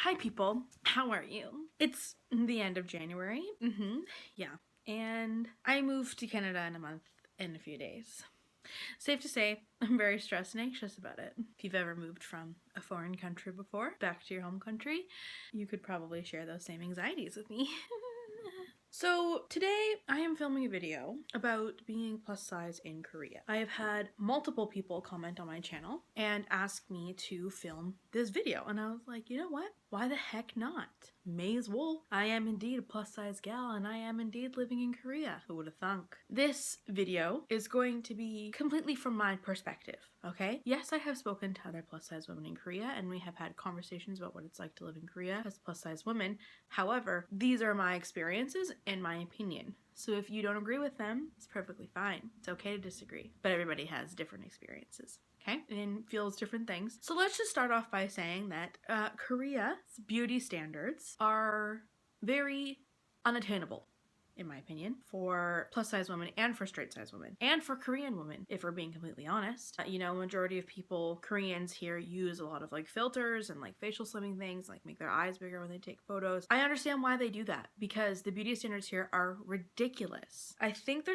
Hi people, how are you? It's the end of January, yeah, and I moved to Canada in a month and a few days. Safe to say, I'm very stressed and anxious about it. If you've ever moved from a foreign country before, back to your home country, you could probably share those same anxieties with me. So today I am filming a video about being plus size in Korea. I have had multiple people comment on my channel and ask me to film this video, and I was like, you know what? Why the heck not? May as well. I am indeed a plus size gal, and I am indeed living in Korea. Who would have thunk? This video is going to be completely from my perspective, okay? Yes, I have spoken to other plus size women in Korea, and we have had conversations about what it's like to live in Korea as plus size women. However, these are my experiences and my opinion. So if you don't agree with them, it's perfectly fine. It's okay to disagree. But everybody has different experiences, okay? And feels different things. So let's just start off by saying that Korea's beauty standards are very unattainable, in my opinion, for plus size women and for straight size women and for Korean women, if we're being completely honest. Majority of people, Koreans here, use a lot of like filters and like facial slimming things, like make their eyes bigger when they take photos. I understand why they do that, because the beauty standards here are ridiculous. I think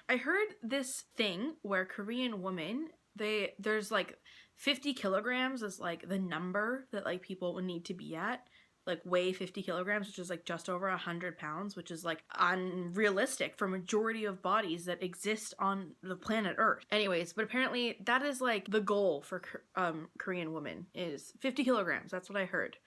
I heard this thing where Korean women, there's like 50 kilograms is like the number that like people would need to be at, like weigh 50 kilograms, which is like just over 100 pounds, which is like unrealistic for majority of bodies that exist on the planet Earth. Anyways, but apparently that is like the goal for Korean women is 50 kilograms. That's what I heard.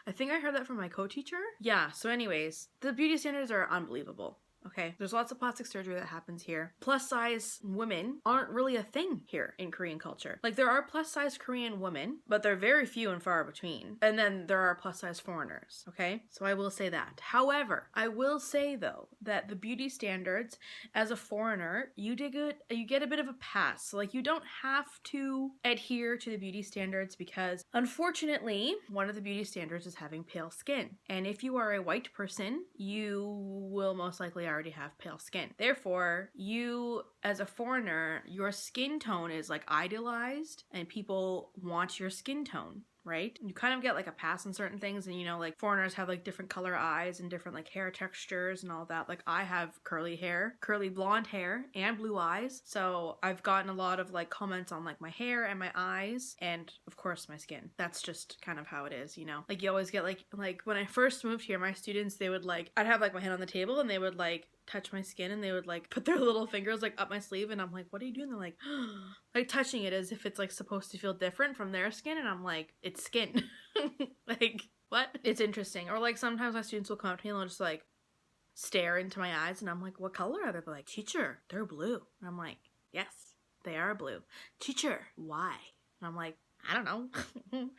I think I heard that from my co-teacher. Yeah, so anyways, the beauty standards are unbelievable. Okay, there's lots of plastic surgery that happens here. Plus size women aren't really a thing here in Korean culture. Like, there are plus size Korean women, but they're very few and far between. And then there are plus size foreigners, okay? So I will say that. However, I will say though that the beauty standards as a foreigner, you get a bit of a pass. So like, you don't have to adhere to the beauty standards because unfortunately, one of the beauty standards is having pale skin. And if you are a white person, you will most likely already have pale skin. Therefore, you as a foreigner, your skin tone is like idealized and people want your skin tone, right? You kind of get like a pass on certain things, and like foreigners have like different color eyes and different like hair textures and all that. Like, I have curly hair, curly blonde hair and blue eyes, so I've gotten a lot of like comments on like my hair and my eyes and of course my skin. That's just kind of how it is, like you always get like when I first moved here, my students, they would like, I'd have like my hand on the table and they would like touch my skin and they would like put their little fingers like up my sleeve, and I'm like, what are you doing? They're like like touching it as if it's like supposed to feel different from their skin, and I'm like, it's skin. Like, what? It's interesting. Or like sometimes my students will come up to me and they'll just like stare into my eyes, and I'm like, what color are they? They're like, teacher, they're blue. And I'm like, yes, they are blue. Teacher, why? And I'm like, I don't know.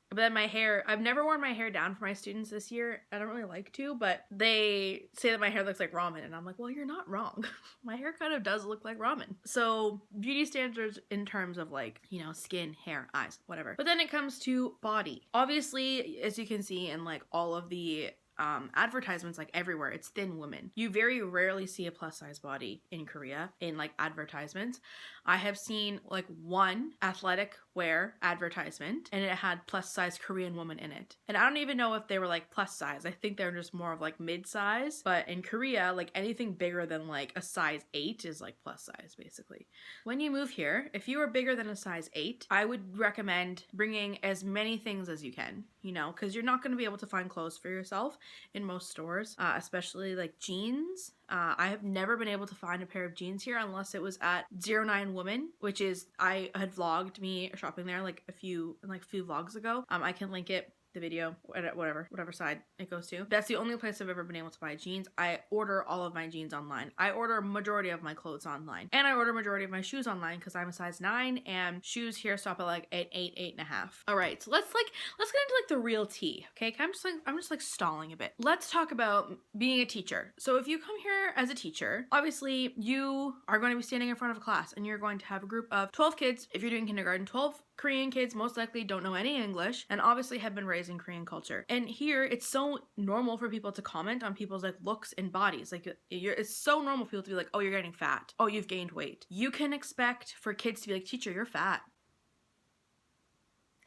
But then my hair, I've never worn my hair down for my students this year. I don't really like to, but they say that my hair looks like ramen, and I'm like, well, you're not wrong. My hair kind of does look like ramen. So beauty standards in terms of like, skin, hair, eyes, whatever. But then it comes to body. Obviously, as you can see in like all of the advertisements, like everywhere, it's thin women. You very rarely see a plus size body in Korea in like advertisements. I have seen like one athletic wear advertisement and it had plus size Korean woman in it. And I don't even know if they were like plus size. I think they're just more of like mid size. But in Korea, like anything bigger than like a size 8 is like plus size basically. When you move here, if you are bigger than a size 8, I would recommend bringing as many things as you can, because you're not going to be able to find clothes for yourself in most stores, especially like jeans. I have never been able to find a pair of jeans here unless it was at 09 Woman, which is, I had vlogged me shopping there like a few vlogs ago. I can link it, the video, whatever side it goes to. That's the only place I've ever been able to buy jeans. I order all of my jeans online. I order a majority of my clothes online. And I order a majority of my shoes online because I'm a size 9 and shoes here stop at like an 8, 8.5. All right, so let's get into like the real tea, okay? I'm just like stalling a bit. Let's talk about being a teacher. So if you come here as a teacher, obviously you are going to be standing in front of a class and you're going to have a group of 12 kids. If you're doing kindergarten, 12 Korean kids most likely don't know any English and obviously have been raised in Korean culture. And here it's so normal for people to comment on people's like looks and bodies. Like it's so normal for people to be like, oh, you're getting fat. Oh, you've gained weight. You can expect for kids to be like, teacher, you're fat.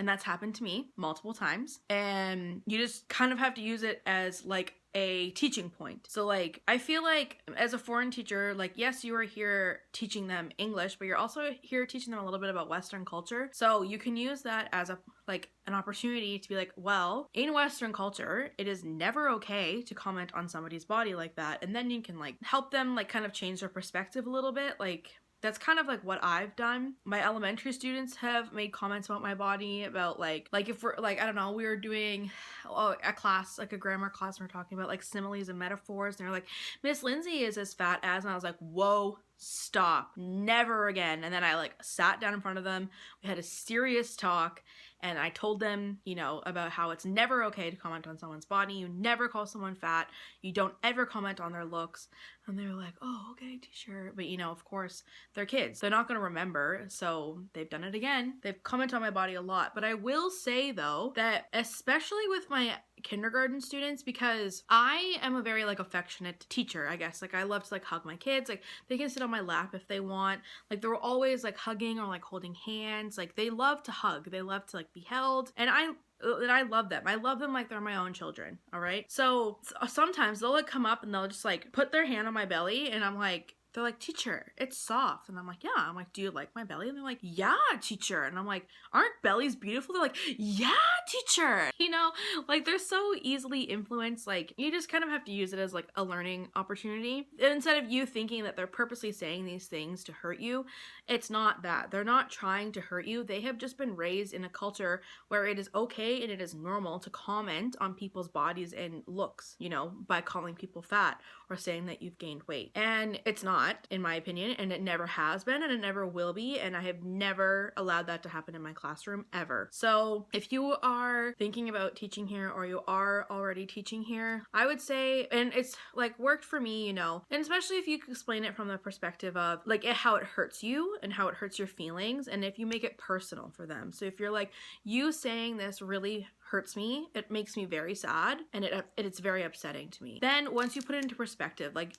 And that's happened to me multiple times. And you just kind of have to use it as like a teaching point. So like, I feel like as a foreign teacher, like, yes, you are here teaching them English, but you're also here teaching them a little bit about Western culture. So you can use that as a like an opportunity to be like, well, in Western culture, it is never okay to comment on somebody's body like that. And then you can like help them like kind of change their perspective a little bit. Like, that's kind of like what I've done. My elementary students have made comments about my body, about like if we're like, I don't know, we were doing a class, like a grammar class, and we're talking about like similes and metaphors, and they're like, Miss Lindsay is as fat as, and I was like, whoa, stop, never again. And then I like sat down in front of them, we had a serious talk, and I told them, you know, about how it's never okay to comment on someone's body. You never call someone fat. You don't ever comment on their looks. And they were like, oh, okay, teacher. But, you know, of course, they're kids. They're not going to remember. So they've done it again. They've commented on my body a lot. But I will say, though, that especially with my kindergarten students, because I am a very like affectionate teacher, I guess. Like, I love to like hug my kids. Like, they can sit on my lap if they want. Like, they're always like hugging or like holding hands. Like, they love to hug. They love to like be held. And I love them. I love them like they're my own children. All right. So sometimes they'll like come up and they'll just like put their hand on my belly, and I'm like, they're like, teacher, it's soft. And I'm like, yeah. I'm like, do you like my belly? And they're like, yeah, teacher. And I'm like, aren't bellies beautiful? They're like, yeah, teacher. You know, like, they're so easily influenced. Like, you just kind of have to use it as like a learning opportunity. And instead of you thinking that they're purposely saying these things to hurt you, it's not that. They're not trying to hurt you. They have just been raised in a culture where it is okay and it is normal to comment on people's bodies and looks, you know, by calling people fat or saying that you've gained weight. And it's not, in my opinion, and it never has been, and it never will be, and I have never allowed that to happen in my classroom ever. So if you are thinking about teaching here, or you are already teaching here, I would say, and it's like worked for me, you know, and especially if you explain it from the perspective of like how it hurts you and how it hurts your feelings, and if you make it personal for them. So if you're like, you saying this really hurts me, it makes me very sad, and it's very upsetting to me. Then once you put it into perspective, like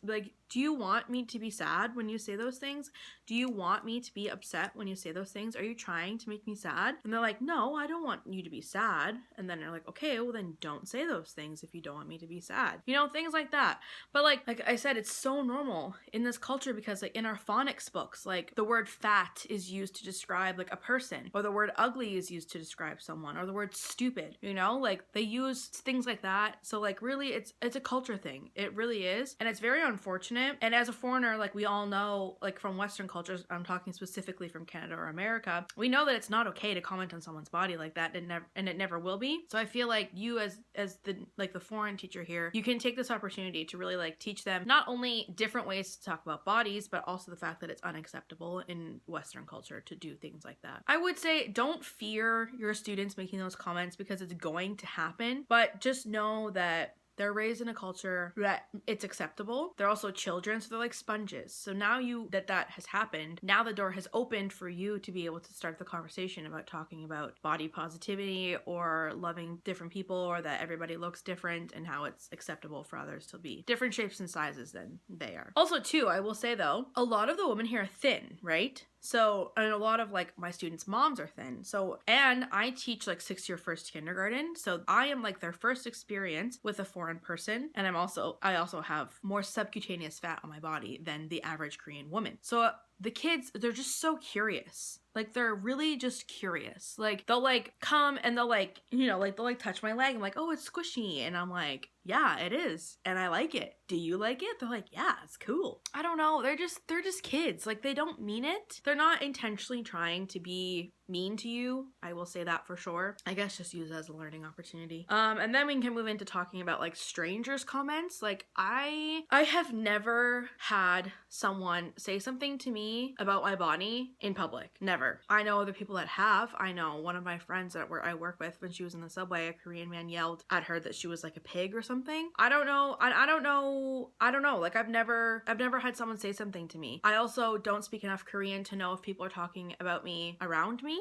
do you want me to be sad when you say those things? Do you want me to be upset when you say those things? Are you trying to make me sad? And they're like, no, I don't want you to be sad. And then they're like, okay, well then don't say those things if you don't want me to be sad. You know, things like that. But like I said, it's so normal in this culture, because like in our phonics books, like the word fat is used to describe like a person, or the word ugly is used to describe someone, or the word stupid, you know, like they use things like that. So like really it's a culture thing. It really is. And it's very unfortunate. And as a foreigner, like we all know, like from Western cultures, I'm talking specifically from Canada or America, we know that it's not okay to comment on someone's body like that, and it never will be. So I feel like you as the foreign teacher here, you can take this opportunity to really like teach them not only different ways to talk about bodies, but also the fact that it's unacceptable in Western culture to do things like that. I would say don't fear your students making those comments, because it's going to happen, but just know that they're raised in a culture that it's acceptable. They're also children, so they're like sponges. So now that has happened, now the door has opened for you to be able to start the conversation about talking about body positivity, or loving different people, or that everybody looks different, and how it's acceptable for others to be different shapes and sizes than they are. Also too, I will say though, a lot of the women here are thin, right? So, and a lot of like my students' moms are thin. So, and I teach like 6-year first kindergarten. So I am like their first experience with a foreign person. And I also have more subcutaneous fat on my body than the average Korean woman. So the kids, they're just so curious. Like, they're really just curious. Like, they'll like come and they'll like, you know, like they'll like touch my leg. I'm like, oh, it's squishy. And I'm like, yeah, it is. And I like it. Do you like it? They're like, yeah, it's cool. I don't know. They're just kids. Like, they don't mean it. They're not intentionally trying to be mean to you. I will say that for sure. I guess just use it as a learning opportunity. And then we can move into talking about like strangers' comments. Like, I have never had someone say something to me about my body in public. Never. I know other people that have. I know one of my friends that I work with, when she was in the subway, a Korean man yelled at her that she was like a pig or something. I don't know. I don't know. Like, I've never had someone say something to me. I also don't speak enough Korean to know if people are talking about me around me,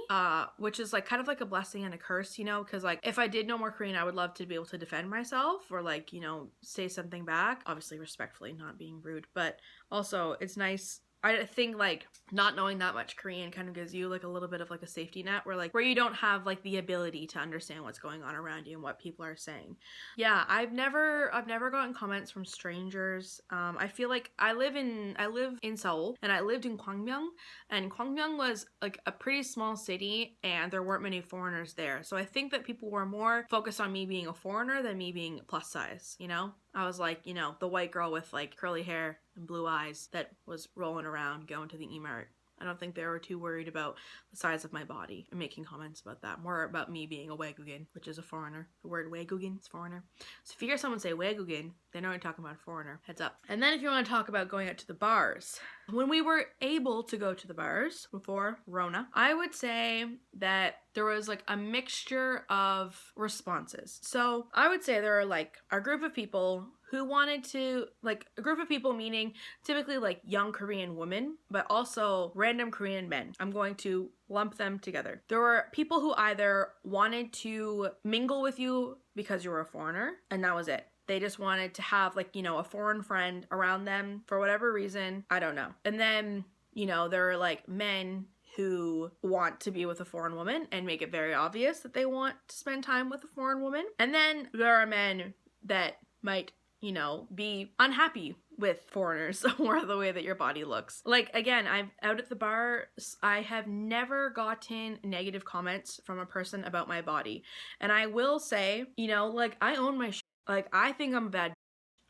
which is like kind of like a blessing and a curse, you know, because like if I did know more Korean, I would love to be able to defend myself, or like, you know, say something back, obviously respectfully, not being rude, but also it's nice I think like not knowing that much Korean kind of gives you like a little bit of like a safety net where you don't have like the ability to understand what's going on around you and what people are saying. Yeah, I've never gotten comments from strangers. I feel like I live in Seoul, and I lived in Gwangbyeong, and Gwangbyeong was like a pretty small city and there weren't many foreigners there. So I think that people were more focused on me being a foreigner than me being plus size, you know? I was like, you know, the white girl with like curly hair and blue eyes that was rolling around going to the E-Mart. I don't think they were too worried about the size of my body and making comments about that. More about me being a Waegugin, which is a foreigner. The word Waegugin is foreigner. So if you hear someone say Waegugin, they know you're talking about a foreigner. Heads up. And then if you want to talk about going out to the bars, when we were able to go to the bars before Rona, I would say that there was like a mixture of responses. So I would say there are like a group of people who wanted to, like a group of people meaning typically like young Korean women, but also random Korean men. I'm going to lump them together. There were people who either wanted to mingle with you because you were a foreigner, and that was it. They just wanted to have like, you know, a foreign friend around them for whatever reason. I don't know. And then, you know, there are like men who want to be with a foreign woman and make it very obvious that they want to spend time with a foreign woman. And then there are men that might, you know, be unhappy with foreigners or the way that your body looks. Like, again, I'm out at the bar. I have never gotten negative comments from a person about my body. And I will say, you know, like, I own my shit. Like, I think I'm a bad,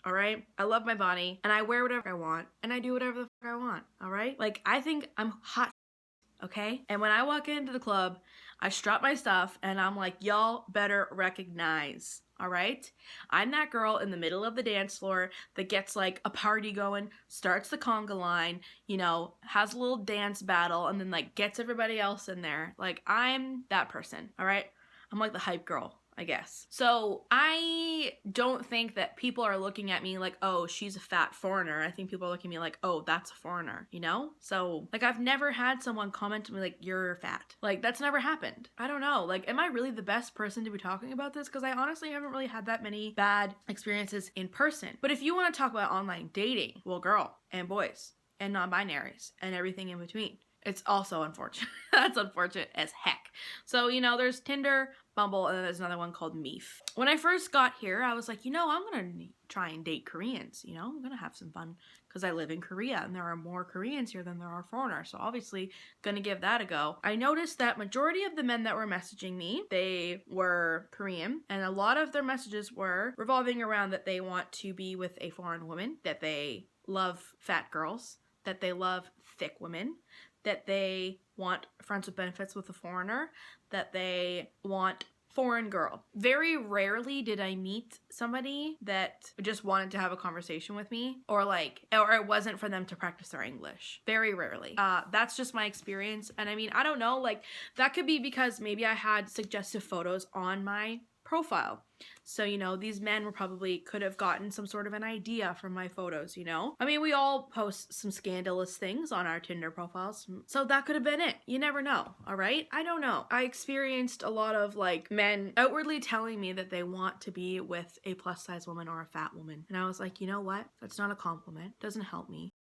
all right? I love my body, and I wear whatever I want, and I do whatever the fuck I want, all right? Like, I think I'm hot, okay? And when I walk into the club, I strut my stuff, and I'm like, y'all better recognize, all right? I'm that girl in the middle of the dance floor that gets like a party going, starts the conga line, you know, has a little dance battle, and then like gets everybody else in there. Like, I'm that person, all right? I'm like the hype girl, I guess. So I don't think that people are looking at me like, oh, she's a fat foreigner. I think people are looking at me like, oh, that's a foreigner, you know? So like, I've never had someone comment to me like, you're fat. Like, that's never happened. I don't know. Like, am I really the best person to be talking about this? Because I honestly haven't really had that many bad experiences in person. But if you want to talk about online dating, well, girl, and boys, and non-binaries, and everything in between, it's also unfortunate. That's unfortunate as heck. So, you know, there's Tinder, Bumble, and then there's another one called Meef. When I first got here, I was like, you know, I'm going to try and date Koreans. You know, I'm going to have some fun because I live in Korea and there are more Koreans here than there are foreigners. So obviously going to give that a go. I noticed that majority of the men that were messaging me, they were Korean, and a lot of their messages were revolving around that they want to be with a foreign woman, that they love fat girls, that they love thick women, that they want friends with benefits with a foreigner, that they want foreign girl. Very rarely did I meet somebody that just wanted to have a conversation with me, or it wasn't for them to practice their English. Very rarely. That's just my experience. And I mean, I don't know, like, that could be because maybe I had suggestive photos on my profile. So, you know, these men could have gotten some sort of an idea from my photos, you know? I mean, we all post some scandalous things on our Tinder profiles, so that could have been it. You never know, all right? I don't know. I experienced a lot of, like, men outwardly telling me that they want to be with a plus-size woman or a fat woman. And I was like, you know what? That's not a compliment. Doesn't help me.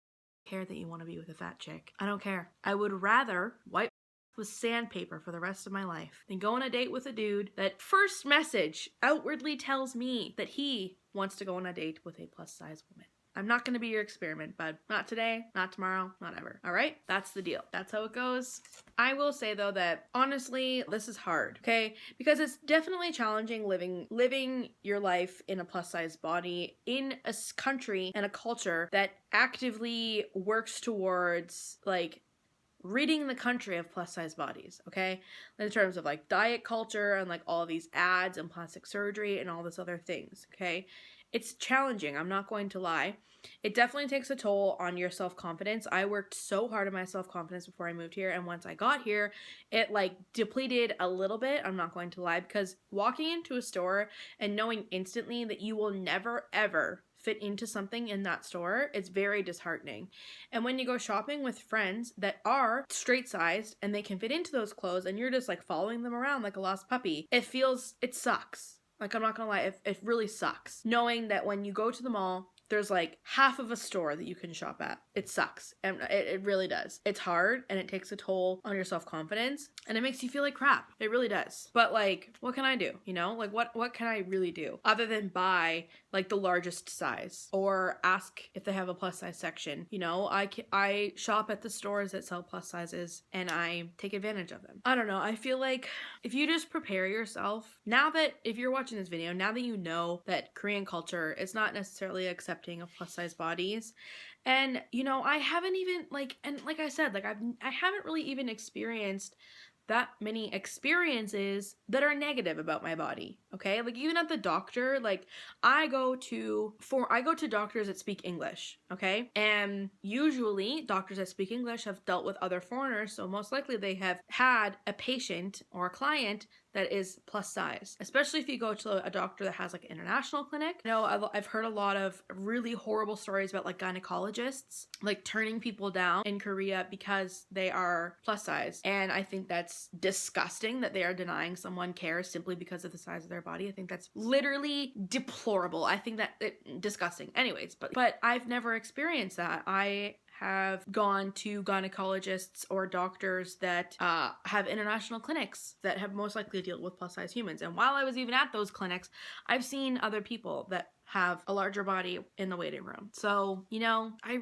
I don't care that you want to be with a fat chick. I don't care. I would rather wipe with sandpaper for the rest of my life than go on a date with a dude that first message outwardly tells me that he wants to go on a date with a plus size woman. I'm not going to be your experiment, bud. Not today, not tomorrow, not ever. All right? That's the deal. That's how it goes. I will say, though, that honestly, this is hard, okay? Because it's definitely challenging living your life in a plus-size body in a country and a culture that actively works towards, like, ridding the country of plus-size bodies, okay? In terms of, like, diet culture and, like, all these ads and plastic surgery and all this other things, okay? It's challenging, I'm not going to lie. It definitely takes a toll on your self-confidence. I worked so hard on my self-confidence before I moved here, and once I got here, it, like, depleted a little bit, I'm not going to lie, because walking into a store and knowing instantly that you will never, ever fit into something in that store, it's very disheartening. And when you go shopping with friends that are straight-sized and they can fit into those clothes and you're just, like, following them around like a lost puppy, it sucks. Like, I'm not gonna lie, it really sucks. Knowing that when you go to the mall, there's like half of a store that you can shop at. It sucks. And it really does. It's hard and it takes a toll on your self-confidence and it makes you feel like crap. It really does. But like, what can I do? You know, like what can I really do other than buy like the largest size or ask if they have a plus size section? You know, I shop at the stores that sell plus sizes and I take advantage of them. I don't know. I feel like if you just prepare yourself, now that if you're watching this video, now that you know that Korean culture is not necessarily accepting of plus size bodies, and you know, I haven't even like I said, like I haven't really even experienced that many experiences that are negative about my body. Okay, like even at the doctor, like I go to doctors that speak English. Okay, and usually doctors that speak English have dealt with other foreigners, so most likely they have had a patient or a client that is plus size, especially if you go to a doctor that has like an international clinic. You know, I've heard a lot of really horrible stories about like gynecologists like turning people down in Korea because they are plus size, and I think that's disgusting that they are denying someone care simply because of the size of their body. I think that's literally deplorable. I think that disgusting. Anyways, but I've never experienced that. I have gone to gynecologists or doctors that have international clinics that have most likely dealt with plus size humans. And while I was even at those clinics, I've seen other people that have a larger body in the waiting room. So, you know, I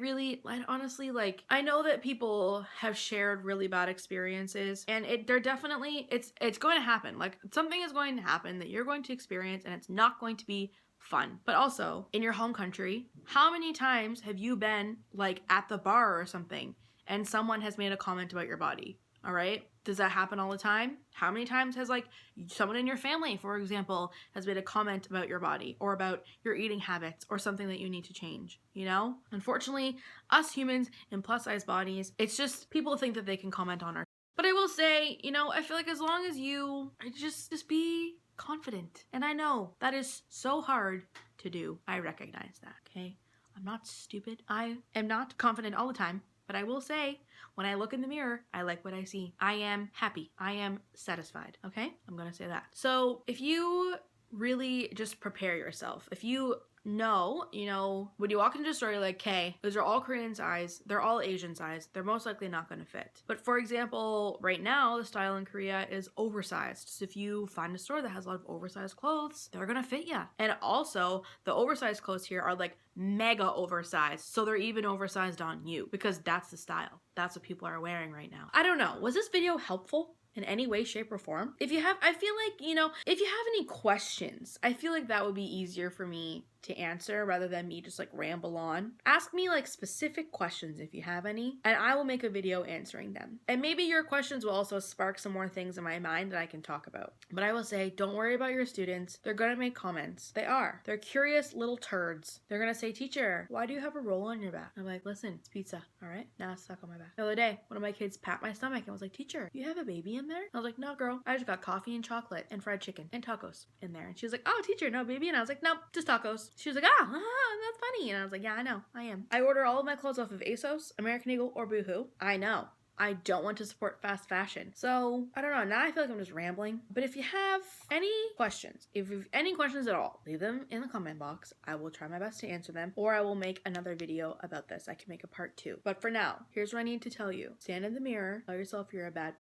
honestly, like, I know that people have shared really bad experiences and they're definitely, it's going to happen. Like something is going to happen that you're going to experience and it's not going to be fun. But also, in your home country, how many times have you been like at the bar or something and someone has made a comment about your body? All right? Does that happen all the time? How many times has like someone in your family, for example, has made a comment about your body or about your eating habits or something that you need to change, you know? Unfortunately, us humans in plus size bodies, it's just people think that they can comment on our. But I will say, you know, I feel like as long as you just be confident. And I know that is so hard to do. I recognize that, okay? I'm not stupid. I am not confident all the time, but I will say when I look in the mirror, I like what I see. I am happy. I am satisfied, okay? I'm gonna say that. So if you really just prepare yourself, if you know, you know, when you walk into a store, you're like, okay, those are all Korean size, they're all Asian size, they're most likely not going to fit. But for example, right now, the style in Korea is oversized. So if you find a store that has a lot of oversized clothes, they're going to fit you. And also, the oversized clothes here are like mega oversized. So they're even oversized on you because that's the style. That's what people are wearing right now. I don't know. Was this video helpful in any way, shape, or form? If you have, I feel like, you know, if you have any questions, I feel like that would be easier for me to answer rather than me just like ramble on. Ask me like specific questions if you have any, and I will make a video answering them. And maybe your questions will also spark some more things in my mind that I can talk about. But I will say, don't worry about your students. They're gonna make comments. They are. They're curious little turds. They're gonna say, teacher, why do you have a roll on your back? I'm like, listen, it's pizza, all right? Now it's stuck on my back. The other day, one of my kids pat my stomach and was like, teacher, you have a baby in there? I was like, no, girl, I just got coffee and chocolate and fried chicken and tacos in there. And she was like, oh, teacher, no baby? And I was like, nope, just tacos. She was like, that's funny. And I was like, yeah, I know, I am. I order all of my clothes off of ASOS, American Eagle, or Boohoo. I know. I don't want to support fast fashion. So, I don't know. Now I feel like I'm just rambling. But if you have any questions, if you have any questions at all, leave them in the comment box. I will try my best to answer them. Or I will make another video about this. I can make a part 2. But for now, here's what I need to tell you. Stand in the mirror. Tell yourself you're a bad.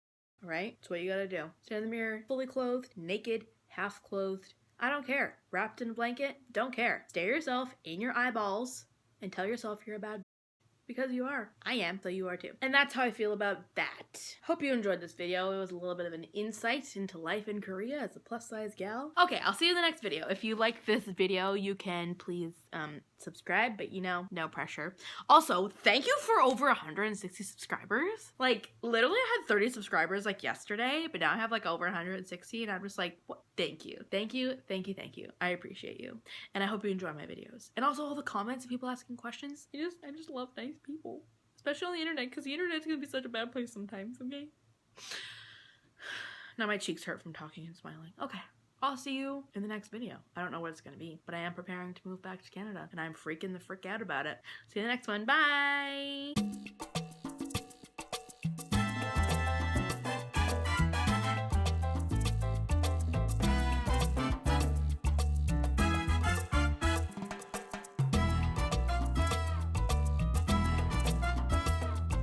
All right? That's what you gotta do. Stand in the mirror, fully clothed, naked, half clothed. I don't care. Wrapped in a blanket, don't care. Stare yourself in your eyeballs and tell yourself you're a bad. Because you are. I am, so you are too. And that's how I feel about that. Hope you enjoyed this video. It was a little bit of an insight into life in Korea as a plus size gal. Okay, I'll see you in the next video. If you like this video, you can please subscribe, but you know, no pressure. Also, thank you for over 160 subscribers. Like, literally I had 30 subscribers like yesterday, but now I have like over 160 and I'm just like, what? Thank you. Thank you, thank you, thank you. I appreciate you. And I hope you enjoy my videos. And also all the comments and people asking questions. I just love nice people. Especially on the internet, because the internet's gonna be such a bad place sometimes, okay? Now my cheeks hurt from talking and smiling. Okay. I'll see you in the next video. I don't know what it's gonna be, but I am preparing to move back to Canada and I'm freaking the frick out about it. See you in the next one. Bye!